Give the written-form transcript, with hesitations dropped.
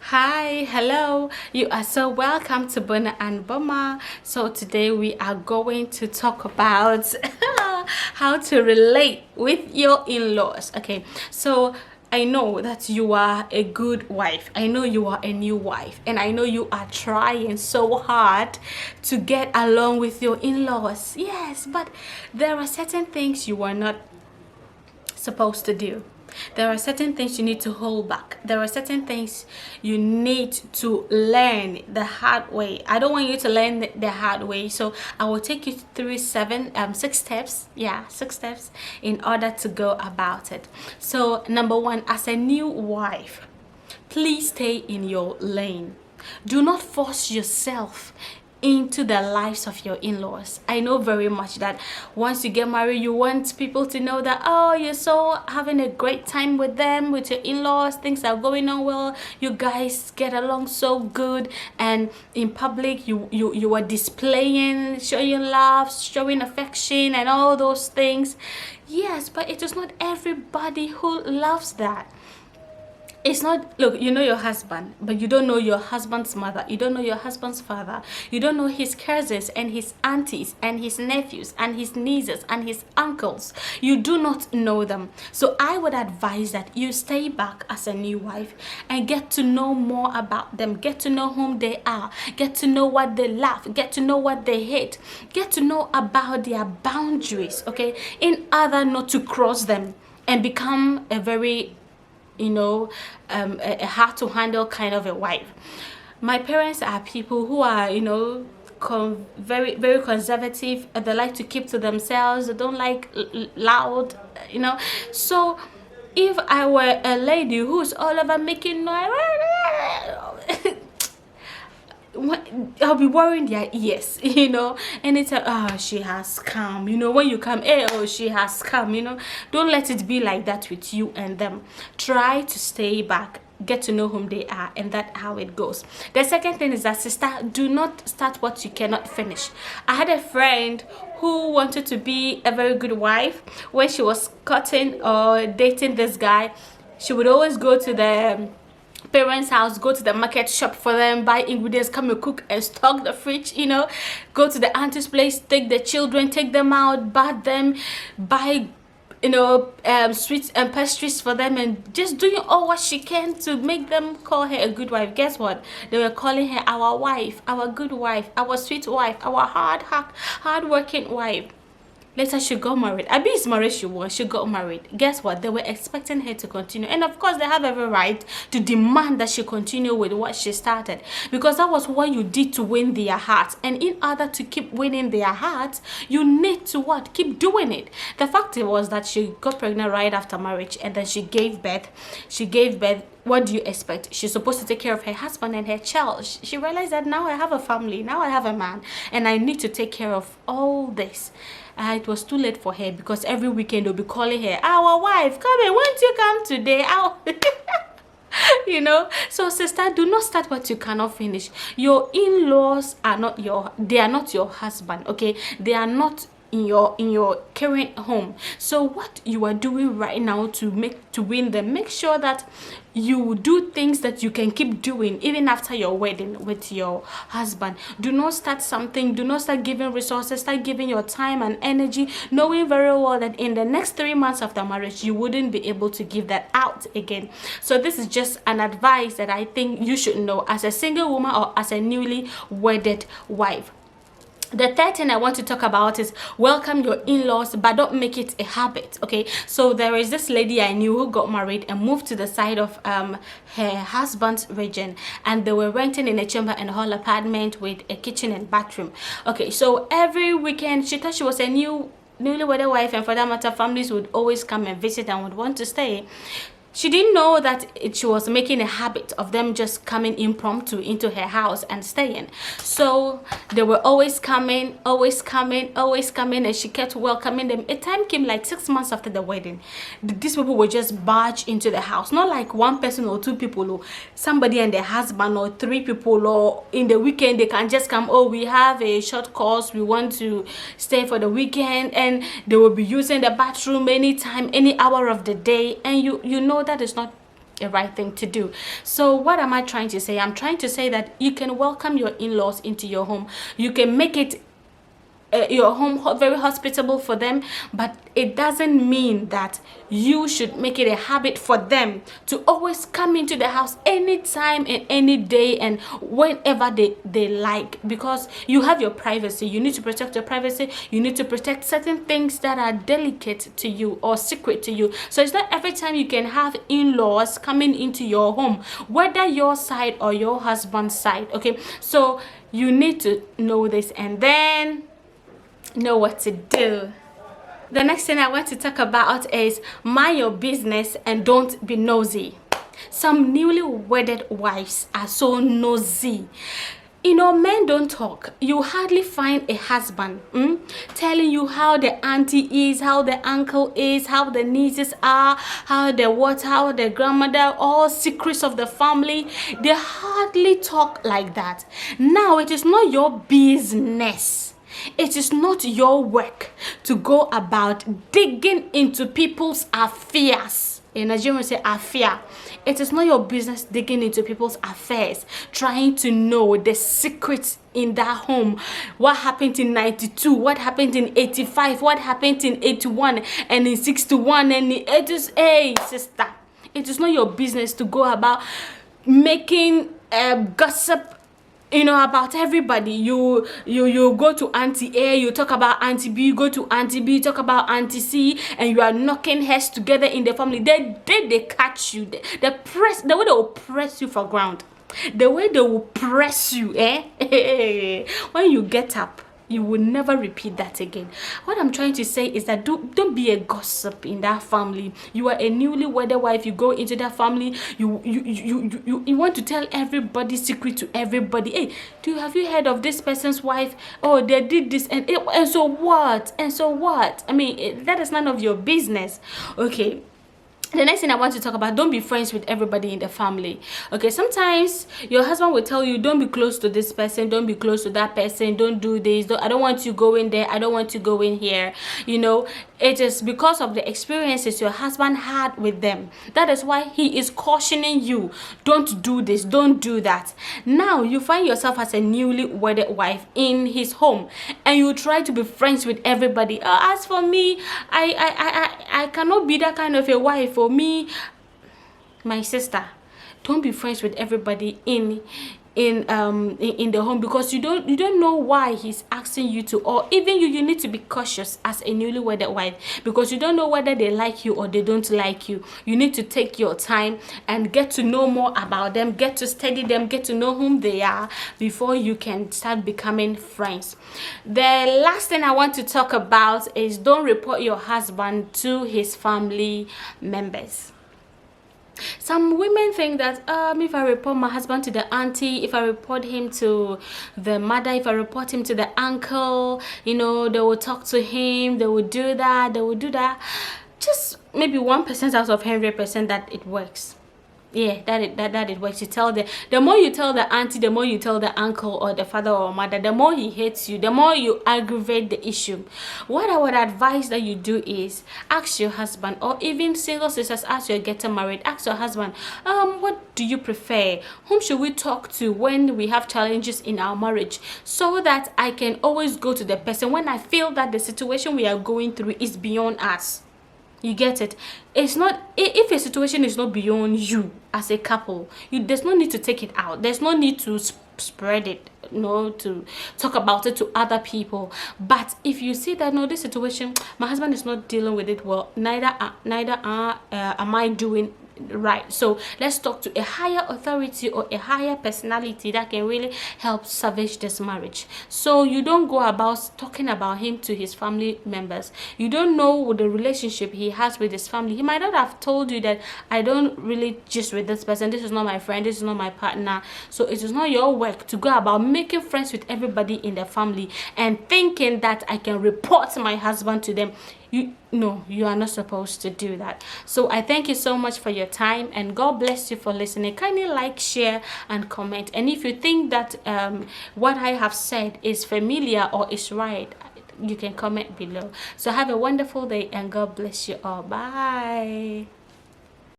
Hi, hello. You are so welcome to Bona and Boma. So today we are going to talk about how to relate with your in-laws. Okay, so I know that you are a good wife. I know you are a new wife, and I know you are trying so hard to get along with your in-laws. Yes, but there are certain things you are not supposed to do. There are certain things you need to hold back. There are certain things you need to learn the hard way. I don't want you to learn the hard way, so I will take you through six steps. Yeah, 6 steps in order to go about it. So number one, as a new wife, please stay in your lane. Do not force yourself into the lives of your in-laws. I know very much that once you get married, you want people to know that, oh, you're so having a great time with them, with your in-laws, things are going on well, you guys get along so good, and in public you are displaying, showing love, showing affection and all those things. Yes, but it is not everybody who loves that. It's not, look, you know your husband, but you don't know your husband's mother, you don't know your husband's father, you don't know his cousins and his aunties and his nephews and his nieces and his uncles. You do not know them. So I would advise that you stay back as a new wife and get to know more about them, get to know whom they are, get to know what they love, get to know what they hate, get to know about their boundaries, okay, in order not to cross them and become a very a hard to handle kind of a wife. My parents are people who are, very very conservative. They like to keep to themselves. They don't like loud, so if I were a lady who's all over making noise, I'll be worrying their ears, and it's she has come, when you come, hey, oh, she has come, don't let it be like that with you and them. Try to stay back, get to know whom they are, and that's how it goes. The second thing is that, sister, do not start what you cannot finish. I had a friend who wanted to be a very good wife. When she was cutting or dating this guy, she would always go to the parents' house, go to the market, shop for them, buy ingredients, come and cook and stock the fridge, go to the auntie's place, take the children, take them out, bath them, buy sweets and pastries for them, and just doing all what she can to make them call her a good wife. Guess what? They were calling her our wife, our good wife, our sweet wife, our hard working wife. Later, she got married. Abi is married, she got married. Guess what? They were expecting her to continue. And of course, they have every right to demand that she continue with what she started. Because that was what you did to win their hearts. And in order to keep winning their hearts, you need to what? Keep doing it. The fact was that she got pregnant right after marriage. And then she gave birth. What do you expect? She's supposed to take care of her husband and her child. She realized that now I have a family. Now I have a man. And I need to take care of all this. It was too late for her, because every weekend they'll be calling her, our wife, come in, won't you come today? So sister, do not start what you cannot finish. Your in-laws are not your husband, okay? They are not in your current home. So what you are doing right now to win them, make sure that you do things that you can keep doing even after your wedding with your husband. Do not start something, do not start giving resources, start giving your time and energy, knowing very well that in the next 3 months after marriage you wouldn't be able to give that out again. So this is just an advice that I think you should know as a single woman or as a newly wedded wife. The third thing I want to talk about is welcome your in-laws, but don't make it a habit, okay? So there is this lady I knew who got married and moved to the side of her husband's region, and they were renting in a chamber and hall apartment with a kitchen and bathroom. Okay, so every weekend she thought she was a newly wedded wife, and for that matter, families would always come and visit and would want to stay. She didn't know that she was making a habit of them just coming impromptu into her house and staying. So they were always coming, and she kept welcoming them. A time came like 6 months after the wedding. These people would just barge into the house. Not like one person or two people, or somebody and their husband, or 3 people, or in the weekend they can just come, oh, we have a short course, we want to stay for the weekend, and they will be using the bathroom anytime, any hour of the day, and you know that is not a right thing to do. So what am I trying to say? I'm trying to say that you can welcome your in-laws into your home. You can make it your home very hospitable for them, but it doesn't mean that you should make it a habit for them to always come into the house anytime and any day and whenever they like, because you have your privacy. You need to protect your privacy. You need to protect certain things that are delicate to you or secret to you. So it's not every time you can have in-laws coming into your home, whether your side or your husband's side. Okay, so you need to know this and then know what to do. The next thing I want to talk about is mind your business and don't be nosy. Some newly wedded wives are so nosy. You know, men don't talk. You hardly find a husband telling you how the auntie is, how the uncle is, how the nieces are, how the grandmother, all secrets of the family. They hardly talk like that. Now, it is not your business. It is not your work to go about digging into people's affairs. In Nigeria, we say affair. It is not your business digging into people's affairs, trying to know the secrets in that home. What happened in 92? What happened in 85? What happened in 81 and in 61 and in 80s? Hey, sister, it is not your business to go about making gossip, you know, about everybody. You go to Auntie A, you talk about Auntie B, you go to Auntie B, talk about Auntie C, and you are knocking heads together in the family. They catch you. The way they will press you for ground, the way they will press you, when you get up, you will never repeat that again. What I'm trying to say is that don't be a gossip in that family. You are a newly wedded wife. You go into that family. You want to tell everybody secret to everybody. Hey, have you heard of this person's wife? Oh, they did this and so what? And so what? I mean, that is none of your business. Okay. The next thing I want to talk about, don't be friends with everybody in the family. Okay, sometimes your husband will tell you, don't be close to this person, don't be close to that person, don't do this, I don't want you going there, I don't want you going here. You know, it is because of the experiences your husband had with them. That is why he is cautioning you, don't do this, don't do that. Now you find yourself as a newly wedded wife in his home and you try to be friends with everybody. As for me, I cannot be that kind of a wife. For me, my sister, don't be friends with everybody in the home, because you don't know why he's asking you to, or even you need to be cautious as a newly wedded wife, because you don't know whether they like you or they don't like you. You need to take your time and get to know more about them, get to study them, get to know whom they are before you can start becoming friends. The last thing I want to talk about is don't report your husband to his family members. Some women think that if I report my husband to the auntie, if I report him to the mother, if I report him to the uncle, you know, they will talk to him, they will do that, they will do that. Just maybe 1% out of 100% that it works. Yeah, that it works. You tell the more you tell the auntie, the more you tell the uncle or the father or mother, the more he hates you, the more you aggravate the issue. What I would advise that you do is ask your husband, or even single sisters, as you're getting married, ask your husband, what do you prefer? Whom should we talk to when we have challenges in our marriage, so that I can always go to the person when I feel that the situation we are going through is beyond us. You get it? It's not, if a situation is not beyond you as a couple, there's no need to take it out. There's no need to spread it, to talk about it to other people. But if you see that, no, this situation, my husband is not dealing with it well, neither am I doing right, so let's talk to a higher authority or a higher personality that can really help salvage this marriage. So you don't go about talking about him to his family members. You don't know the relationship he has with his family. He might not have told you that I don't really gist with this person, this is not my friend, this is not my partner. So it is not your work to go about making friends with everybody in the family and thinking that I can report my husband to them. No, you are not supposed to do that. So I thank you so much for your time, and God bless you for listening. Kindly like, share and comment, and if you think that what I have said is familiar or is right, you can comment below. So have a wonderful day and God bless you all. Bye.